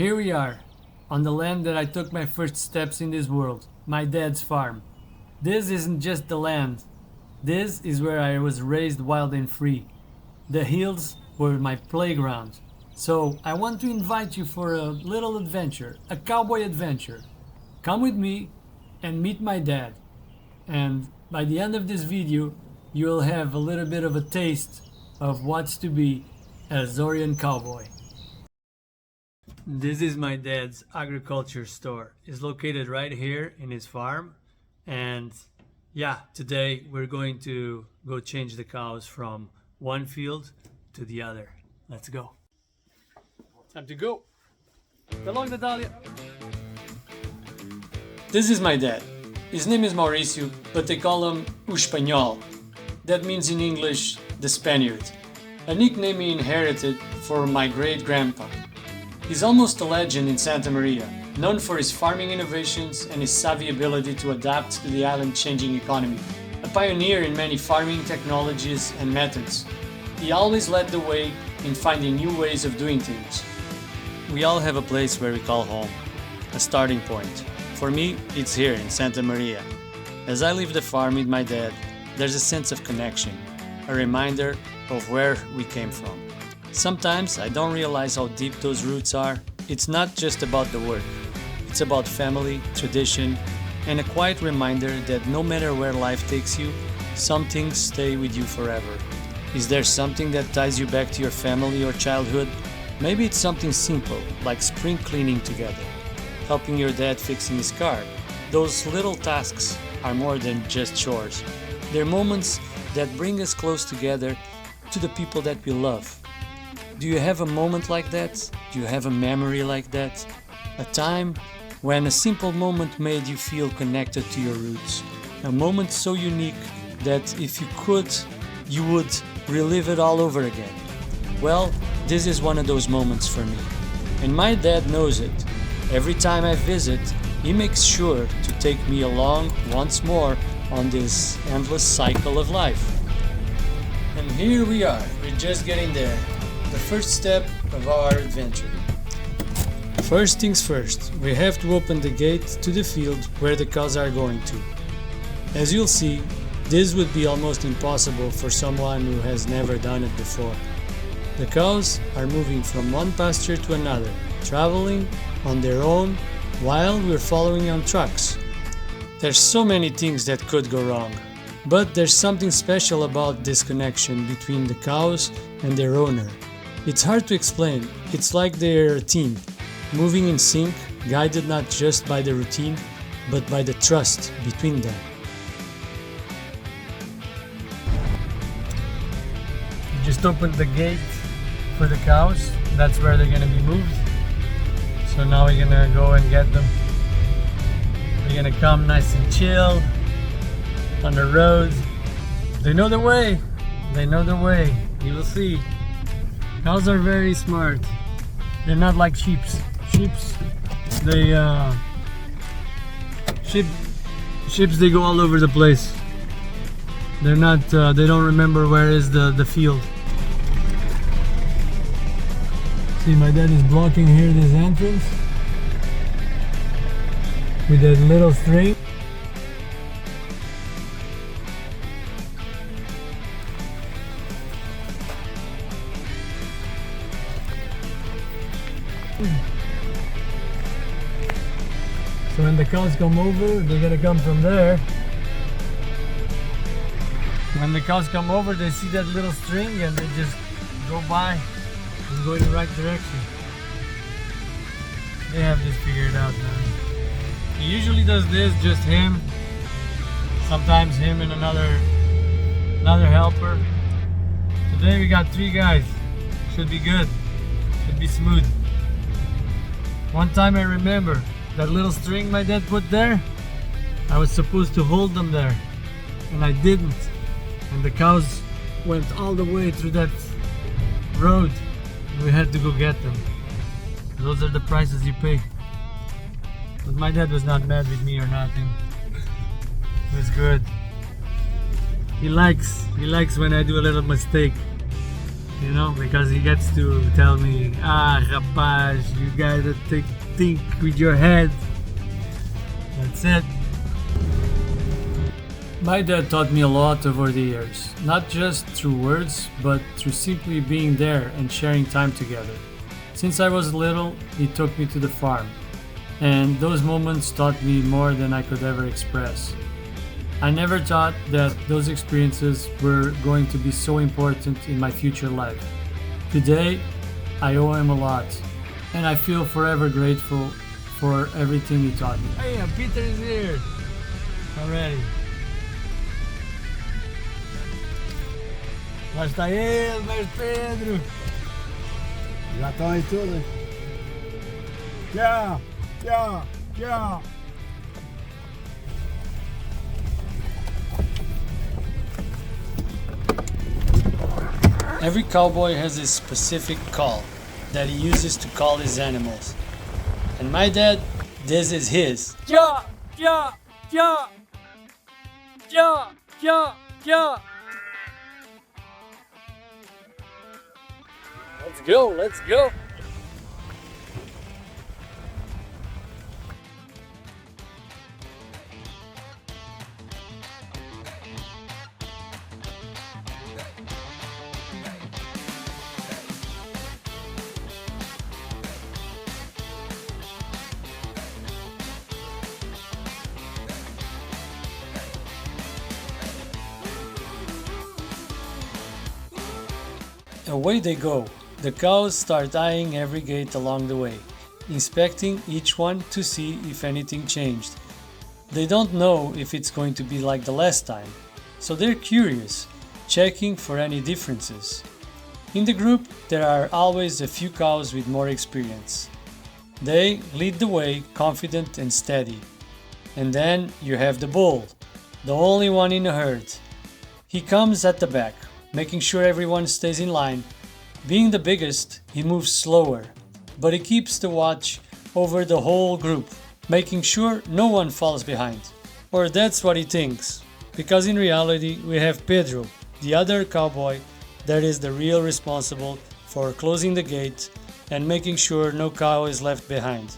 Here we are, on the land that I took my first steps in this world, my dad's farm. This isn't just the land. This is where I was raised wild and free. The hills were my playground. So I want to invite you for a little adventure, a cowboy adventure. Come with me and meet my dad. And by the end of this video, you'll have a little bit of a taste of what's to be a Azorean cowboy. This is my dad's agriculture store. It's located right here in his farm. And yeah, today we're going to go change the cows from one field to the other. Let's go. Time to go. Along, Natalia. This is my dad. His name is Mauricio, but they call him O Espanhol. That means in English, the Spaniard. A nickname he inherited from my great-grandpa. He's almost a legend in Santa Maria, known for his farming innovations and his savvy ability to adapt to the island-changing economy. A pioneer in many farming technologies and methods, he always led the way in finding new ways of doing things. We all have a place where we call home, a starting point. For me, it's here in Santa Maria. As I leave the farm with my dad, there's a sense of connection, a reminder of where we came from. Sometimes I don't realize how deep those roots are. It's not just about the work. It's about family, tradition, and a quiet reminder that no matter where life takes you, some things stay with you forever. Is there something that ties you back to your family or childhood? Maybe it's something simple, like spring cleaning together, helping your dad fixing his car. Those little tasks are more than just chores. They're moments that bring us close together to the people that we love. Do you have a moment like that? Do you have a memory like that? A time when a simple moment made you feel connected to your roots. A moment so unique that if you could, you would relive it all over again. Well, this is one of those moments for me. And my dad knows it. Every time I visit, he makes sure to take me along once more on this endless cycle of life. And here we are, we're just getting there. The first step of our adventure. First things first, we have to open the gate to the field where the cows are going to. As you'll see, this would be almost impossible for someone who has never done it before. The cows are moving from one pasture to another, traveling on their own while we're following on trucks. There's so many things that could go wrong, but there's something special about this connection between the cows and their owner. It's hard to explain. It's like they're a team, moving in sync, guided not just by the routine, but by the trust between them. You just opened the gate for the cows. That's where they're gonna be moved. So now we're gonna go and get them. They're gonna come nice and chill on the road. They know the way. They know the way. You will see. Cows are very smart. They're not like sheeps. Sheeps, they they go all over the place. They're not. They don't remember where is the field. See, my dad is blocking here this entrance with a little string. So when the cows come over, they're gonna come from there. When the cows come over, they see that little string and they just go by and go in the right direction. They have this figured out, man. He usually does this, just him. Sometimes him and another helper. Today we got 3 guys. Should be good. Should be smooth. One time I remember that little string my dad put there, I was supposed to hold them there, and I didn't. And the cows went all the way through that road. We had to go get them. Those are the prices you pay. But my dad was not mad with me or nothing. It was good. He likes when I do a little mistake. you know, because he gets to tell me, rapaz, you gotta think with your head. That's it. My dad taught me a lot over the years, not just through words, but through simply being there and sharing time together. Since I was little, he took me to the farm, and those moments taught me more than I could ever express. I never thought that those experiences were going to be so important in my future life. Today, I owe him a lot, and I feel forever grateful for everything he taught me. Hey, Peter is here already. Lá está ele, mas Pedro. Já estão aí tudo. Tchau, tchau, tchau. Every cowboy has a specific call that he uses to call his animals. And my dad, this is his. Ja, ja, ja. Ja, ja, ja. Let's go, let's go. Away they go. The cows start eyeing every gate along the way, inspecting each one to see if anything changed. They don't know if it's going to be like the last time, so they're curious, checking for any differences. In the group, there are always a few cows with more experience. They lead the way, confident and steady. And then you have the bull, the only one in the herd. He comes at the back, making sure everyone stays in line. Being the biggest, he moves slower, but he keeps the watch over the whole group, making sure no one falls behind. Or that's what he thinks, because in reality we have Pedro, the other cowboy, that is the real responsible for closing the gate and making sure no cow is left behind.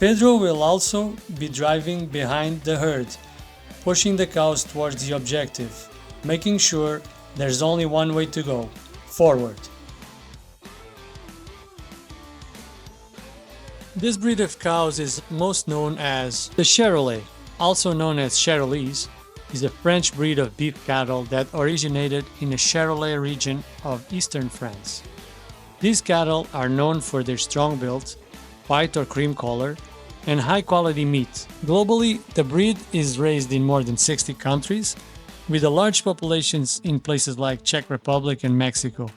Pedro will also be driving behind the herd, pushing the cows towards the objective, making sure there's only one way to go, forward. This breed of cows is most known as the Charolais, also known as Charolese, is a French breed of beef cattle that originated in the Charolais region of eastern France. These cattle are known for their strong build, white or cream color, and high quality meat. Globally, the breed is raised in more than 60 countries, with a large populations in places like Czech Republic and Mexico.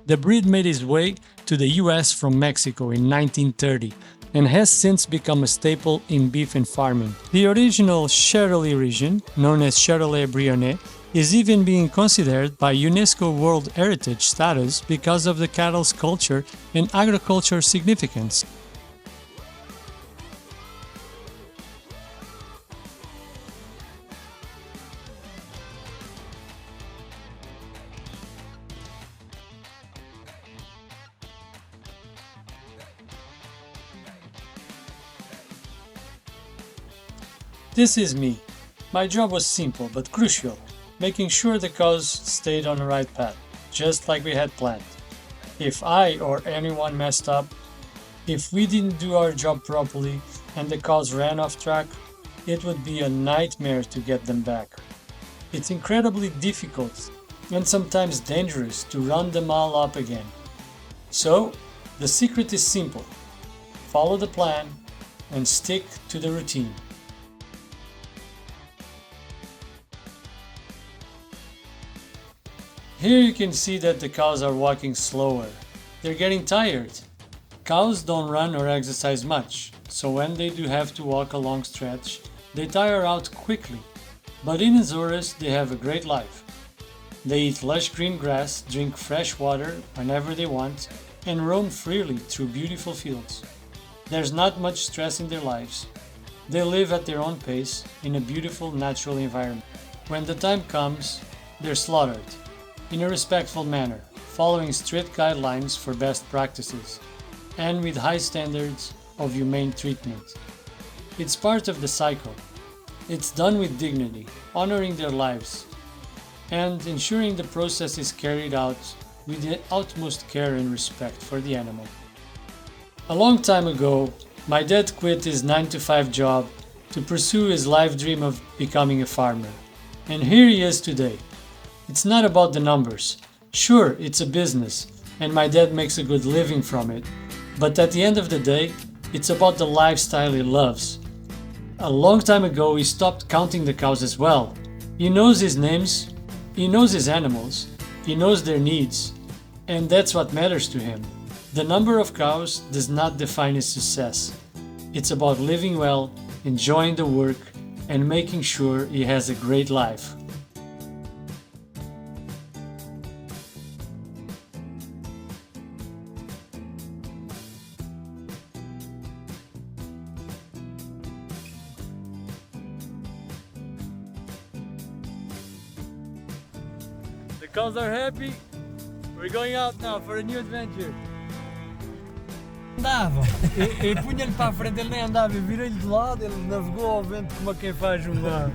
The breed made its way to the US from Mexico in 1930 and has since become a staple in beef and farming. The original Charolais region, known as Charolais Brionnais, is even being considered by UNESCO World Heritage status because of the cattle's culture and agriculture significance. This is me. My job was simple but crucial, making sure the cows stayed on the right path, just like we had planned. If I or anyone messed up, if we didn't do our job properly and the cows ran off track, it would be a nightmare to get them back. It's incredibly difficult and sometimes dangerous to run them all up again. So, the secret is simple. Follow the plan and stick to the routine. Here you can see that the cows are walking slower. They're getting tired. Cows don't run or exercise much, so when they do have to walk a long stretch, they tire out quickly. But in Azores, they have a great life. They eat lush green grass, drink fresh water whenever they want, and roam freely through beautiful fields. There's not much stress in their lives. They live at their own pace in a beautiful natural environment. When the time comes, they're slaughtered in a respectful manner, following strict guidelines for best practices and with high standards of humane treatment. It's part of the cycle. It's done with dignity, honoring their lives, and ensuring the process is carried out with the utmost care and respect for the animal. A long time ago, my dad quit his 9-to-5 job to pursue his life dream of becoming a farmer. And here he is today. It's not about the numbers. Sure, it's a business, and my dad makes a good living from it. But at the end of the day, it's about the lifestyle he loves. A long time ago, he stopped counting the cows as well. He knows his names, he knows his animals, he knows their needs, and that's what matters to him. The number of cows does not define his success. It's about living well, enjoying the work, and making sure he has a great life. The cows are happy. We're going out now for a new adventure. Andava, e punha-lhe para a frente, ele nem andava, eu virei-lhe de lado, ele navegou ao vento como a quem faz um mar.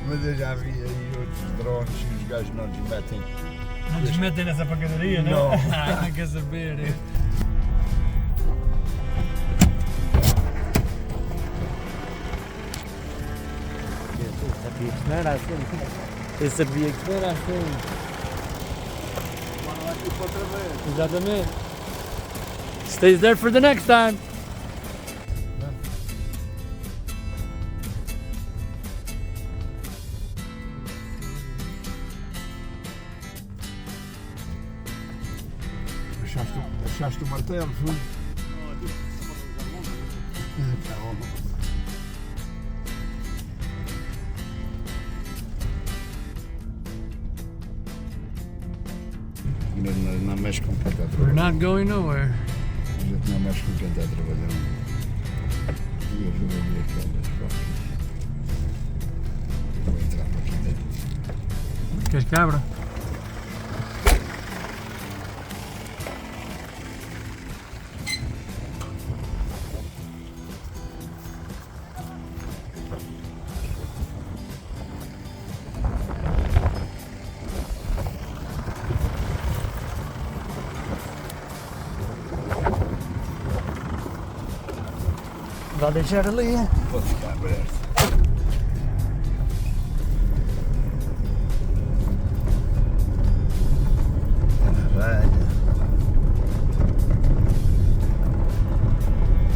Mas eu já vi aí outros drones e os gajos não lhes metem. Não lhes metem nessa pancadaria, não? Não. Não quer saber. Sabia que não era assim. Eu sabia que não era assim. Agora vai tipo outra vez. Exatamente. Stays there for the next time. Achaste o martelo, foi? Não mexe com quem está a We're trabalhar. not going nowhere. A gente não mexe com quem está a trabalhar. E ajuda-me aquelas fotos. Vou entrar para aqui dentro. Queres cabra? Vai deixar ali, é? Pode ficar aberto.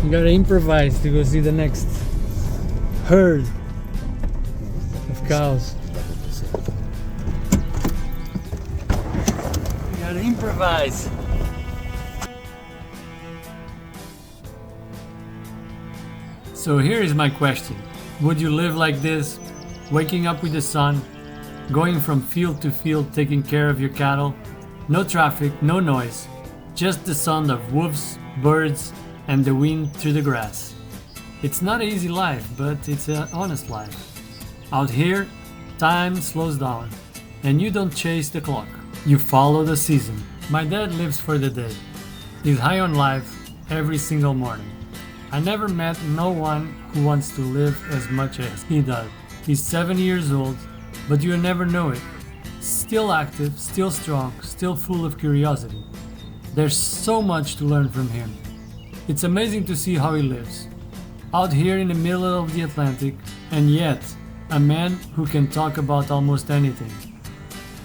You gotta improvise to go see the next herd of cows. You gotta improvise. So here is my question. Would you live like this, waking up with the sun, going from field to field taking care of your cattle? No traffic, no noise, just the sound of wolves, birds, and the wind through the grass. It's not an easy life, but it's an honest life. Out here, time slows down, and you don't chase the clock. You follow the season. My dad lives for the day. He's high on life every single morning. I never met no one who wants to live as much as he does. He's 70 years old, but you'll never know it. Still active, still strong, still full of curiosity. There's so much to learn from him. It's amazing to see how he lives. Out here in the middle of the Atlantic, and yet a man who can talk about almost anything.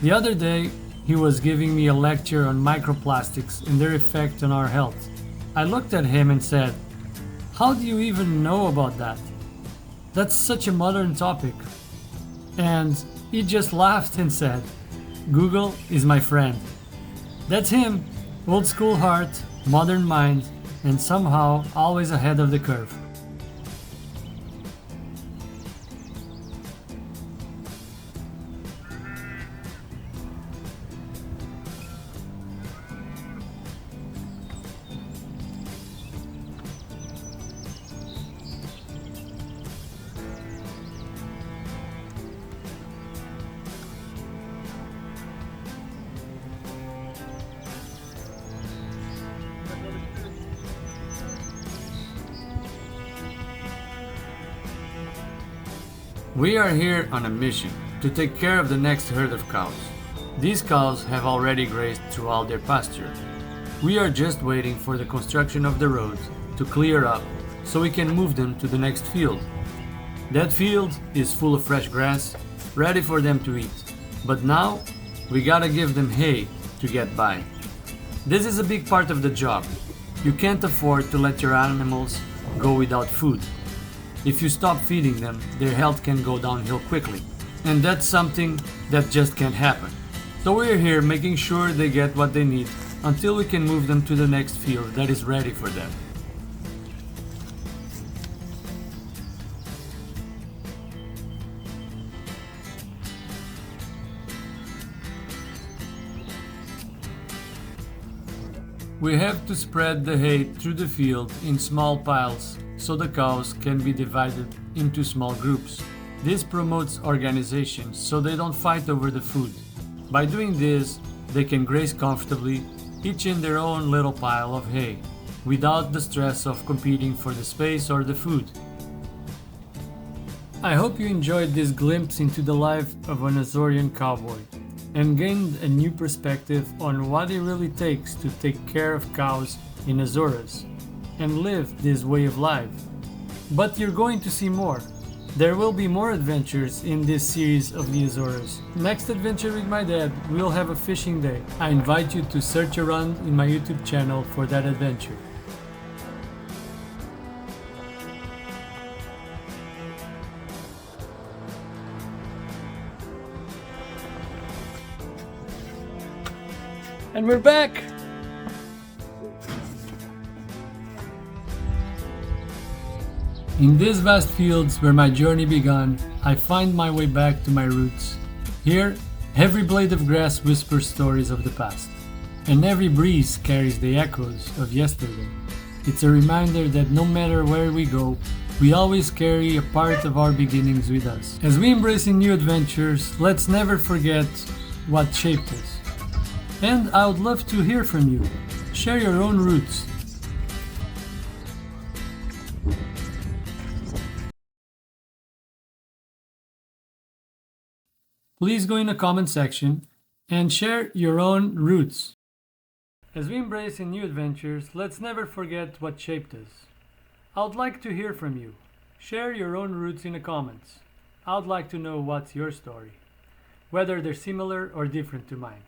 The other day, he was giving me a lecture on microplastics and their effect on our health. I looked at him and said, "How do you even know about that? That's such a modern topic." And he just laughed and said, "Google is my friend." That's him, old school heart, modern mind, and somehow always ahead of the curve. We are here on a mission to take care of the next herd of cows. These cows have already grazed throughout their pasture. We are just waiting for the construction of the roads to clear up so we can move them to the next field. That field is full of fresh grass, ready for them to eat. But now, we gotta give them hay to get by. This is a big part of the job. You can't afford to let your animals go without food. If you stop feeding them, their health can go downhill quickly. And that's something that just can't happen. So we're here making sure they get what they need until we can move them to the next field that is ready for them. We have to spread the hay through the field in small piles so the cows can be divided into small groups. This promotes organization so they don't fight over the food. By doing this, they can graze comfortably, each in their own little pile of hay, without the stress of competing for the space or the food. I hope you enjoyed this glimpse into the life of an Azorean cowboy and gained a new perspective on what it really takes to take care of cows in Azores and live this way of life. But you're going to see more. There will be more adventures in this series of the Azores. Next adventure with my dad, we'll have a fishing day. I invite you to search around in my YouTube channel for that adventure. And we're back! In these vast fields where my journey began, I find my way back to my roots. Here, every blade of grass whispers stories of the past, and every breeze carries the echoes of yesterday. It's a reminder that no matter where we go, we always carry a part of our beginnings with us. As we embrace new adventures, let's never forget what shaped us. And I would love to hear from you. Share your own roots. Please go in the comment section and share your own roots. As we embrace in new adventures, let's never forget what shaped us. I would like to hear from you. Share your own roots in the comments. I would like to know what's your story, whether they're similar or different to mine.